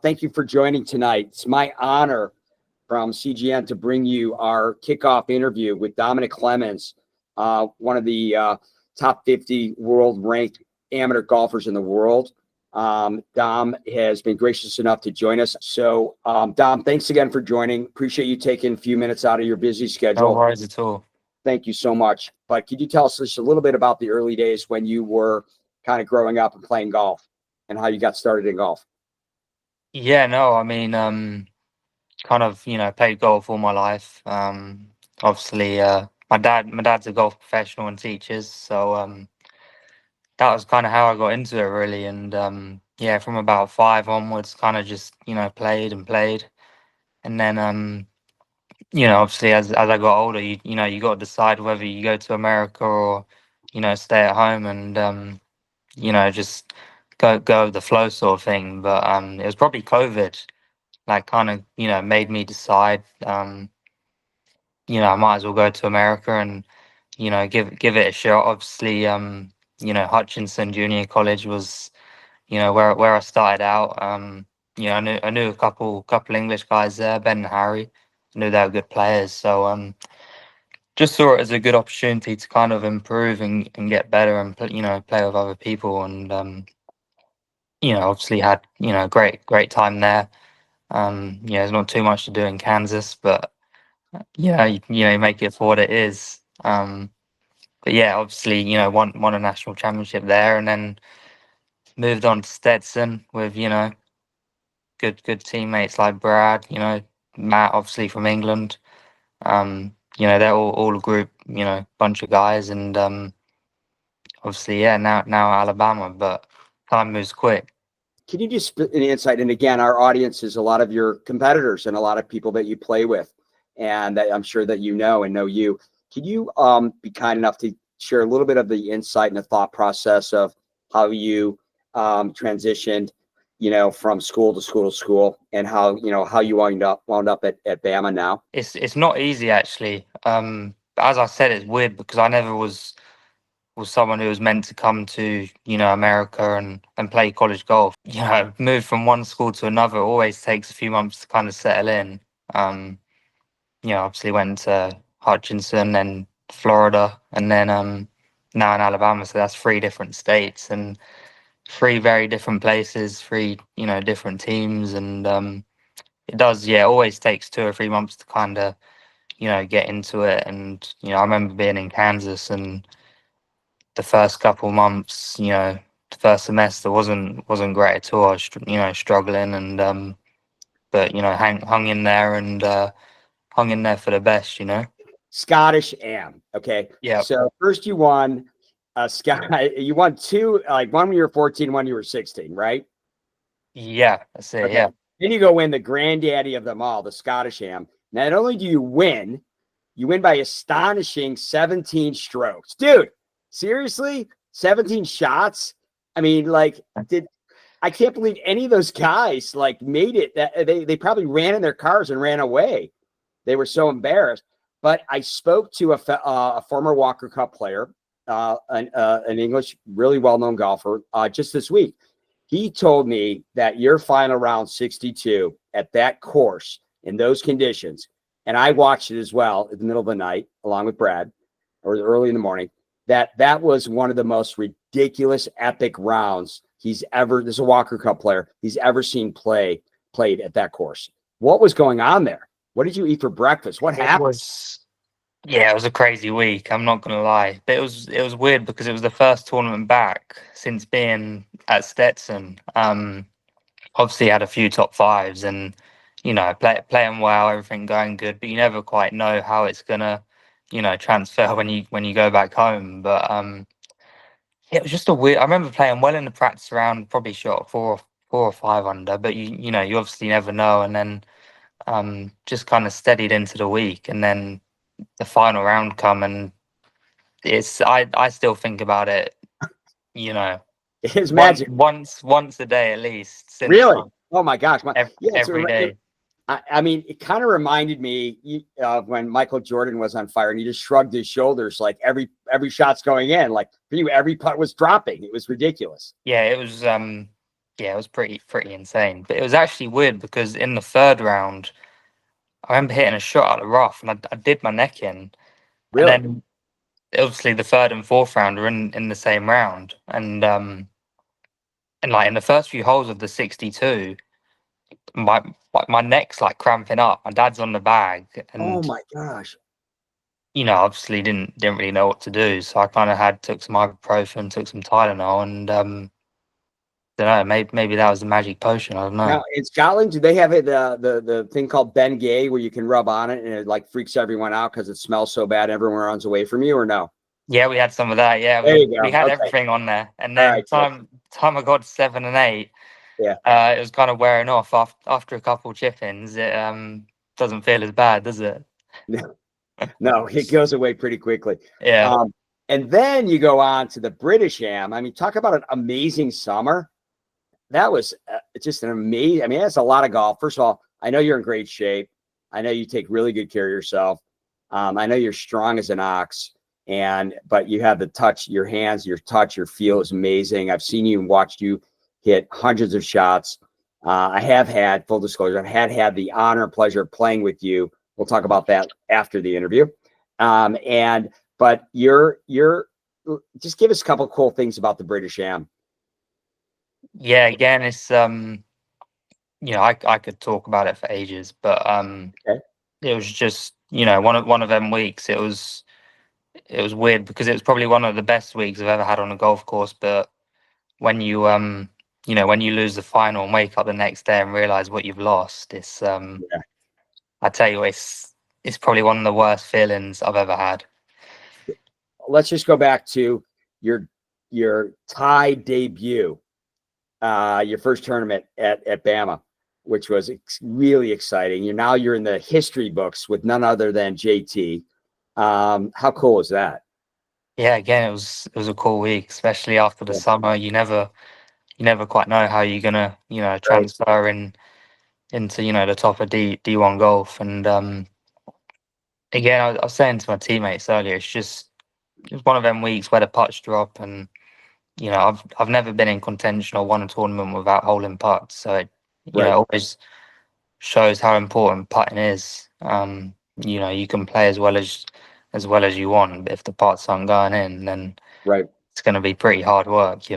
Thank you for joining tonight. It's my honor from CGN to bring you our kickoff interview with Dominic Clemons, one of the top 50 world ranked amateur golfers in the world. Dom has been gracious enough to join us. So, Dom, thanks again for joining. Appreciate you taking a few minutes out of your busy schedule. No worries at all. Thank you so much. But could you tell us just a little bit about the early days when you were kind of growing up and playing golf and how you got started in golf? Yeah, no, I mean, kind of, played golf all my life. Obviously, my dad's a golf professional and teaches, so that was kind of how I got into it, really. And yeah, from about 5 onwards, kind of just played and played, and then obviously as I got older, you got to decide whether you go to America or stay at home and just go with the flow sort of thing. But it was probably COVID, like kind of made me decide I might as well go to America and give it a shot. Obviously, Hutchinson Junior College was where I started out. I knew a couple English guys there, Ben and Harry. I knew they were good players, so just saw it as a good opportunity to kind of improve and get better and play with other people. And obviously had great time there. There's not too much to do in Kansas, but you make it for what it is. But yeah, obviously, won a national championship there, and then moved on to Stetson with good teammates like Brad, Matt, obviously from England. They're all a group, bunch of guys, and obviously, yeah, now Alabama, but time moves quick. Can you just spit an insight? And again, our audience is a lot of your competitors and a lot of people that you play with, and that I'm sure that you know and know you. Can you be kind enough to share a little bit of the insight and the thought process of how you transitioned, from school to school, and how you wound up at Bama now? It's not easy actually. As I said, it's weird because I never was someone who was meant to come to America and play college golf. Move from one school to another always takes a few months to kind of settle in. Obviously went to Hutchinson and Florida, and then now in Alabama. So that's 3 different states and 3 very different places, 3 different teams, and it does, yeah, always takes 2 or 3 months to kind of get into it. And I remember being in Kansas and the first couple months, the first semester wasn't great at all. I was struggling, and but hung in there and hung in there for the best. Scottish Am. Okay. Yeah. So first you won you won 2, like one when you were 14, one you were 16, right? Yeah, that's it. Okay. Yeah. Then you go win the granddaddy of them all, the Scottish Am. Not only do you win by astonishing 17 strokes. Dude, seriously? 17 shots? I mean, I can't believe any of those guys made it. That they probably ran in their cars and ran away. They were so embarrassed. But I spoke to a former Walker Cup player, an English, really well-known golfer, just this week. He told me that your final round 62 at that course in those conditions, and I watched it as well in the middle of the night along with Brad, or early in the morning, that was one of the most ridiculous, epic rounds this is a Walker Cup player, he's ever seen played at that course. What was going on there? What did you eat for breakfast? What happened? It was a crazy week. I'm not gonna lie, but it was weird because it was the first tournament back since being at Stetson. Obviously had a few top 5s and playing well, everything going good, but you never quite know how it's gonna transfer when you go back home. But it was just a weird. I remember playing well in the practice round, probably shot 4 or 5 under, but you obviously never know. And then just kind of steadied into the week, and then the final round come, and I still think about it, It's magic. once a day at least. Since Really? Oh my gosh! Every day. I mean, it kind of reminded me of when Michael Jordan was on fire and he just shrugged his shoulders like every shot's going in. Like for you, every putt was dropping. It was ridiculous. Yeah, it was. Yeah, it was pretty insane. But it was actually weird because in the third round, I remember hitting a shot out of the rough and I did my neck in, and Really? then obviously the third and fourth round are in the same round, and like in the first few holes of the 62, my neck's like cramping up. My dad's on the bag, Oh and my gosh. obviously didn't really know what to do, so I kind of took some ibuprofen, took some Tylenol, and don't know, maybe that was the magic potion. I don't know. Now in Scotland, do they have it the thing called Ben Gay where you can rub on it and it like freaks everyone out because it smells so bad everyone runs away from you, or no? Yeah, we had some of that. Yeah, There you we go. had Okay. everything on there, and All then right. Good. time I got to 7 and 8, Yeah. it was kind of wearing off after a couple chip-ins. It doesn't feel as bad, does it? No, no, it goes away pretty quickly. Yeah, And then you go on to the British Am. I mean, talk about an amazing summer. That was just an amazing. I mean, that's a lot of golf. First of all, I know you're in great shape. I know you take really good care of yourself. I know you're strong as an ox, but you have the touch, your hands, your touch, your feel is amazing. I've seen you and watched you hit hundreds of shots. I have had full disclosure. I've had the honor and pleasure of playing with you. We'll talk about that after the interview. But you're just give us a couple of cool things about the British Am. yeah. Again, it's I could talk about it for ages, but Okay. it was just one of them weeks. It was weird because it was probably one of the best weeks I've ever had on a golf course. But when when you lose the final and wake up the next day and realize what you've lost, it's Yeah. I tell you, it's probably one of the worst feelings I've ever had. Let's just go back to your tie debut, your first tournament at Bama, which was really exciting. You're in the history books with none other than JT. How cool is that? Yeah, again, it was a cool week, especially after the Yeah. summer. You never quite know how you're gonna Right. transfer into the top of D1 golf. And again, I was saying to my teammates earlier, it's one of them weeks where the putts drop, and I've never been in contention or won a tournament without holding putts. So it Right. always shows how important putting is. You can play as well as you want, but if the putts aren't going in, then Right. it's going to be pretty hard work.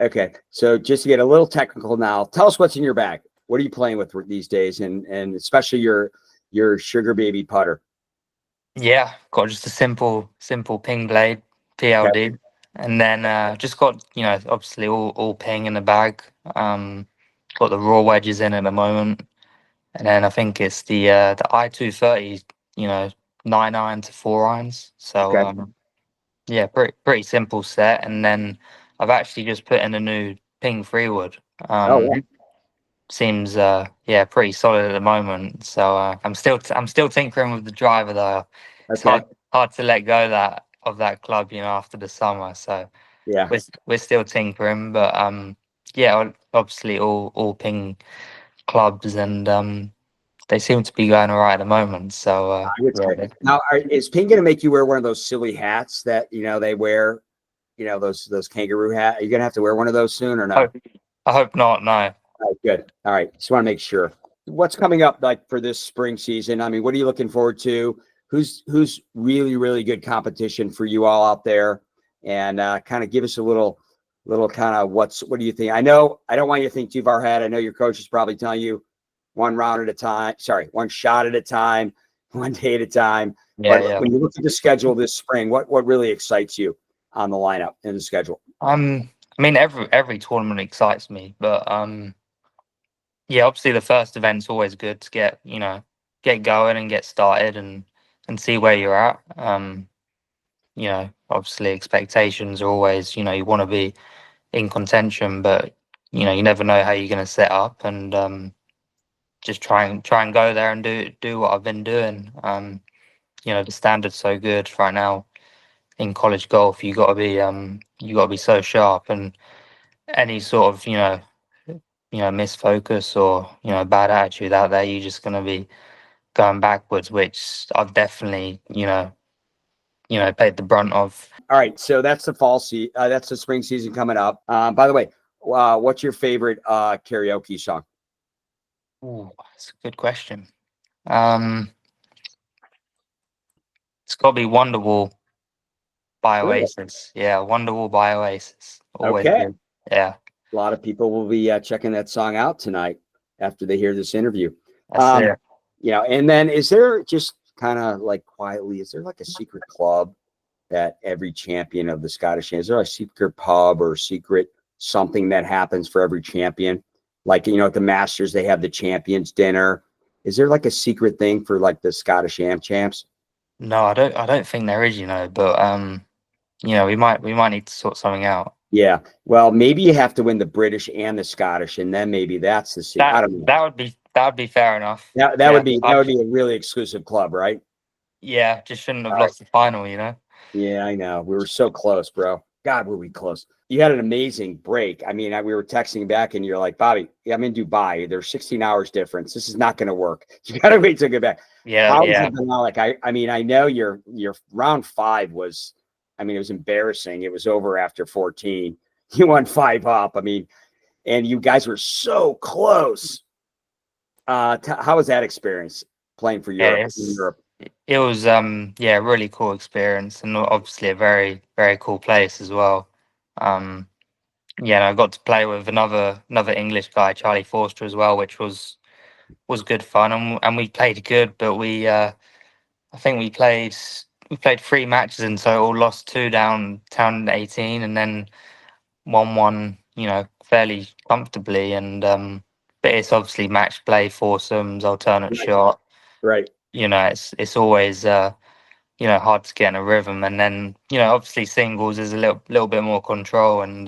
Okay. So just to get a little technical now, tell us what's in your bag. What are you playing with these days, and especially your sugar baby putter? Yeah, got just a simple ping blade Okay. PLD, and then just got obviously all ping in the bag. Got the raw wedges in at the moment, and then I think it's the I-230, 9 irons to 4 irons. So Okay. yeah, pretty simple set. And then I've actually just put in a new ping 3 wood. Oh yeah. Seems yeah, pretty solid at the moment. So I'm still tinkering with the driver though. It's Okay. hard to let go of that club, after the summer. So Yeah. we're still tinkering, but yeah, obviously all ping clubs, and they seem to be going all right at the moment. So I would say. yeah. Now, is Ping going to make you wear one of those silly hats that they wear? Those kangaroo hat. Are you going to have to wear one of those soon or no? I hope not. No. All right, good. All right, just want to make sure. What's coming up like for this spring season? I mean, what are you looking forward to? Who's really really good competition for you all out there? And kind of give us a little kind of what do you think? I know I don't want you to think too far ahead. I know your coach is probably telling you one round at a time. Sorry, one shot at a time, one day at a time. Yeah, But yeah. when you look at the schedule this spring, what really excites you on the lineup and the schedule? I mean, every tournament excites me, but yeah, obviously the first event's always good to get going and get started and see where you're at. Obviously expectations are always, you want to be in contention, but you never know how you're going to set up, and just try and go there and do what I've been doing. The standard's so good right now in college golf. You got to be so sharp, and any sort of misfocus or bad attitude out there, you're just going to be going backwards, which I've definitely paid the brunt of. All right, so that's the fall season. That's the spring season coming up. By the way, what's your favorite karaoke song? Ooh, that's a good question. It's got to be Wonderwall by Really? Oasis. Yeah, Wonderwall by Oasis. Always Okay. good. Yeah, A lot of people will be checking that song out tonight after they hear this interview. that's it. And then is there just kind of like quietly, is there like a secret club that every champion of the Scottish, is there a secret pub or secret something that happens for every champion? Like, at the Masters, they have the champions dinner. Is there like a secret thing for like the Scottish Am champs? No, I don't think there is, but we might need to sort something out. Yeah. Well, maybe you have to win the British and the Scottish, and then maybe that's the secret. I don't know. That would be fair enough. That would be a really exclusive club, right? Yeah, just shouldn't have All right. lost the final, Yeah, I know. We were so close, bro. God, were we close? You had an amazing break. I mean, we were texting back, and you're like, Bobby, I'm in Dubai. There's 16 hours difference. This is not going to work. You got to wait to get back. Yeah, How yeah. has it been now? Like, I mean, I know your round 5 was, I mean, it was embarrassing. It was over after 14. You won 5 up. I mean, and you guys were so close. How was that experience playing for Europe? Yeah, it was a really cool experience, and obviously a very, very cool place as well. And I got to play with another English guy, Charlie Forster, as well, which was good fun, and we played good, but I think we played 3 matches in total, lost 2 down 18, and then won one, fairly comfortably. And but it's obviously match play, foursomes, alternate shot. Right. It's always hard to get in a rhythm, and then obviously singles is a little bit more control, and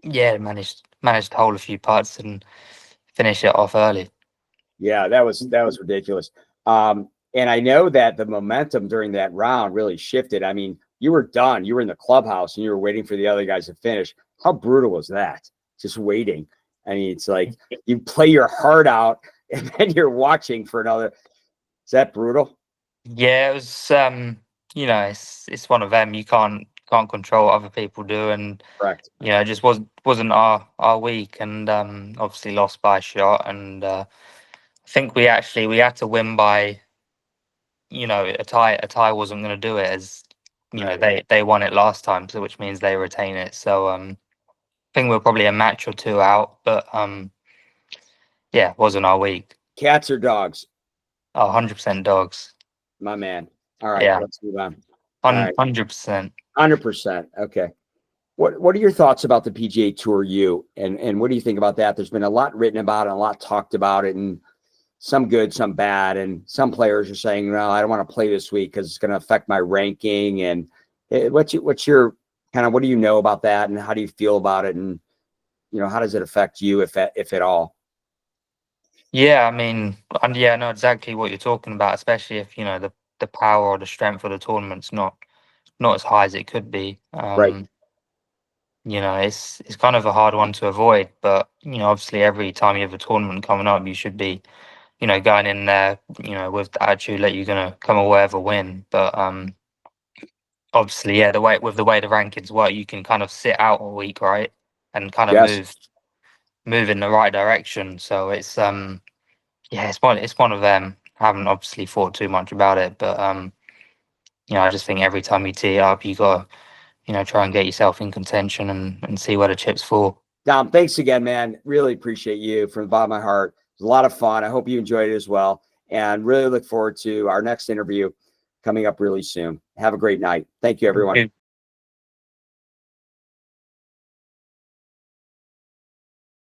managed to hold a few putts and finish it off early. Yeah, that was ridiculous. And I know that the momentum during that round really shifted. I mean, you were done. You were in the clubhouse and you were waiting for the other guys to finish. How brutal was that? Just waiting. I mean, it's like you play your heart out and then you're watching for another. Is that brutal? Yeah, it was. It's one of them. You can't control what other people do, and Correct. it just wasn't our week, and obviously lost by a shot, and I think we had to win by a tie wasn't going to do it, as Right. they won it last time, so which means they retain it. So I think we're probably a match or 2 out, but it wasn't our week. Cats or dogs? Oh, 100% dogs. My man. All right, Yeah, let's move on. All right. 100%. 100%. Okay. What are your thoughts about the PGA Tour U? And what do you think about that? There's been a lot written about it, a lot talked about it, and some good, some bad. And some players are saying, no, I don't want to play this week because it's going to affect my ranking. And what's your kind of, what do you know about that? And how do you feel about it? And, how does it affect you, if at all? Yeah, I mean, and I know exactly what you're talking about, especially if the power or the strength of the tournament's not as high as it could be. Right. It's kind of a hard one to avoid, but obviously every time you have a tournament coming up, you should be going in there with the attitude that you're gonna come away with a win. But obviously, the way the rankings work, you can kind of sit out a week, right, and kind of Yes. move in the right direction. So it's it's one of them. I haven't obviously thought too much about it, but I just think every time you tee it up, you got to try and get yourself in contention and see where the chips fall. Dom, thanks again, man. Really appreciate you from the bottom of my heart. It was a lot of fun. I hope you enjoyed it as well. And really look forward to our next interview coming up really soon. Have a great night. Thank you, everyone.